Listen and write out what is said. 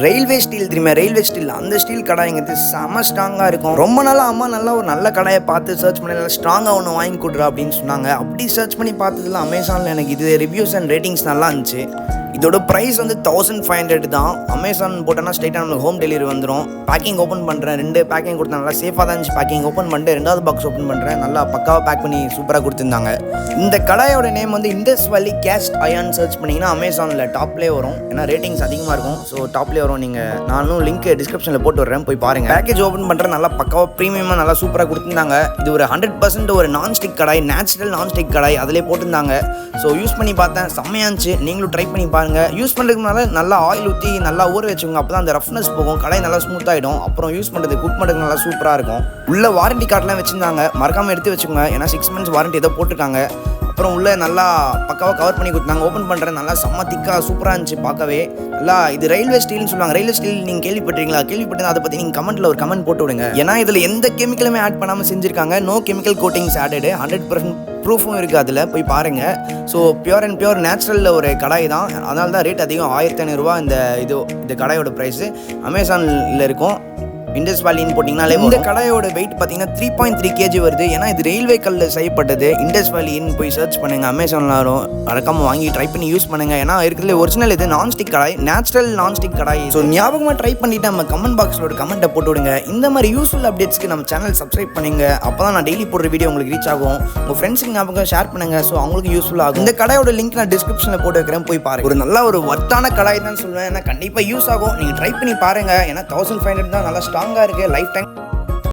Railway steel தெரியுமா, railway steel அந்த steel கடாய்ங்கிறது செம ஸ்ட்ராங்காக இருக்கும். ரொம்ப நாளாக அம்மா நல்லா ஒரு நல்ல கடாயை பார்த்து சர்ச் பண்ணி நல்லா ஸ்ட்ராங்காக ஒன்று வாங்கி கொடுறா அப்படின்னு சொன்னாங்க. அப்படி சர்ச் பண்ணி பார்த்ததுல அமேசானில் எனக்கு இது ரிவ்யூஸ் அண்ட் ரேட்டிங்ஸ் நல்லா இருந்துச்சு. இதோட ப்ரைஸ் வந்து 1500 தான். அமேசான் போட்டோன்னா ஸ்ட்ரைட்டாக நம்மளுக்கு ஹோம் டெலிவரி வந்துடும். பேக்கிங் ஓப்பன் பண்ணுறேன், 2 பேக்கிங் கொடுத்தேன், நல்லா சேஃபாக தான் இருந்துச்சு. பேக்கிங் ஓப்பன் பண்ணிட்டு 2வது பாக்ஸ் ஓப்பன் பண்ணுறேன், நல்லா பக்காவாக பேக் பண்ணி சூப்பராக கொடுத்துருந்தாங்க. இந்த கடாயோட நேம் வந்து இண்டஸ் வேலி கேஸ்ட் அயர்ன் சர்ச் பண்ணிங்கன்னா அமேசானில் டாப்லேயே வரும். ஏன்னா ரேட்டிங்ஸ் அதிகமாக இருக்கும், ஸோ டாப்லேயே வரும். நீங்கள் நானும் லிங்க் டிஸ்கிரிப்ஷனில் போட்டு விட்றேன், போய் பாருங்கள். பேக்கேஜ் ஓப்பன் பண்ணுறேன், நல்லா பக்காவாக ப்ரீமியமாக நல்லா சூப்பராக கொடுத்துருந்தாங்க. இது ஒரு 100% ஒரு நான்ஸ்டிக் கடாய், நேச்சுரல் நான்ஸ்டிக் கடாய் அதிலே போட்டிருந்தாங்க. ஸோ யூஸ் பண்ணி பார்த்தேன், செம்மையாச்சு. நீங்களும் ட்ரை பண்ணி பாருங்கள். யூஸ் பண்ணுறதுக்கு நல்லா ஆயில் ஊற்றி நல்லா ஊற வச்சுக்கோங்க, அப்போ தான் அந்த ரஃப்னஸ் போகும், கடாய் நல்லா ஸ்மூத் ஆகிடும். அப்புறம் யூஸ் பண்ணுறது குக் பண்ணுறதுக்கு நல்லா சூப்பராக இருக்கும். உள்ள வாரண்டி கார்டெலாம் வச்சுருந்தாங்க, மறக்காமல் எடுத்து வச்சுக்கோங்க. ஏன்னா 6 months வாரண்டி ஏதோ போட்டிருக்காங்க. அப்புறம் உள்ளே நல்லா பக்காவாக கவர் பண்ணி கொடுத்தாங்க. ஓப்பன் பண்ணுறேன், நல்லா செம்ம திக்காக சூப்பராக இருந்துச்சு பார்க்கவே. நல்லா இது ரயில்வே ஸ்டீல்னு சொல்லுவாங்க. ரயில்வே ஸ்டீல் நீங்கள் கேள்விப்பட்டீங்களா? கேள்விப்பட்டு அதை பற்றி நீங்கள் கமெண்ட்டில் ஒரு கமெண்ட் போட்டு விடுங்க. ஏன்னா இதில் எந்த கெமிக்கலுமே ஆட் பண்ணாமல் செஞ்சுருக்காங்க. நோ கெமிக்கல் கோட்டிங்ஸ் ஆடடு, 100% ப்ரூஃபும் இருக்குது அதில், போய் பாருங்கள். ஸோ பியூர் அண்ட் பியூர் நேச்சுரலில் ஒரு கடாய் தான், அதனால தான் ரேட் அதிகம். 1500 இந்த கடாயோட ப்ரைஸு. அமேசானில் இருக்கும். இண்டஸ் வேலின்னு போட்டிங்கனாலே இந்த கடாயோட வெயிட் பார்த்தீங்கன்னா 3.3 kg வருது. ஏன்னா இது ரயில்வே கல்லில் செய்யப்பட்டது. இண்டஸ் வேலின்னு போய் சர்ச் பண்ணுங்கள், அமேசானில் வரும். மறக்காமல் வாங்கி ட்ரை பண்ணி யூஸ் பண்ணுங்கள். ஏன்னா இருக்கிறதுல ஒரிஜினல் இது நான்ஸ்டிக் கடாய், நேச்சுரல் நான்ஸ்டிக் கடாய். ஸோ ஞாபகமாக ட்ரை பண்ணிவிட்டு நம்ம கமெண்ட் பாக்ஸில் ஒரு கமெண்ட்டை போட்டு விடுங்க. இந்த மாதிரி யூஸ்ஃபுல் அப்டேட்ஸ்க்கு நம்ம சேனல் சப்ஸ்கிரைப் பண்ணுங்க. அப்போ தான் நான் டெய்லி போடுற வீடியோ உங்களுக்கு ரீச் ஆகும். உங்கள் ஃப்ரெண்ட்ஸுக்கு ஞாபகம் ஷேர் பண்ணுங்கள், ஸோ அவங்களுக்கு யூஸ்ஃபுல் ஆகும். இந்த கடாயோட லிங்க் நான் டிஸ்கிரிப்ஷனில் போட்டு வைக்கிறேன், போய் பாருங்கள். ஒரு நல்ல ஒரு ஒர்த்தான கடாய் தான் சொல்லுவேன். ஏன்னா கண்டிப்பாக யூஸ் ஆகும். நீங்கள் ட்ரை பண்ணி பாருங்கள். ஏன்னா 1500 தான், நல்லா ஸ்ட்ராங்காக இருக்குது. Life time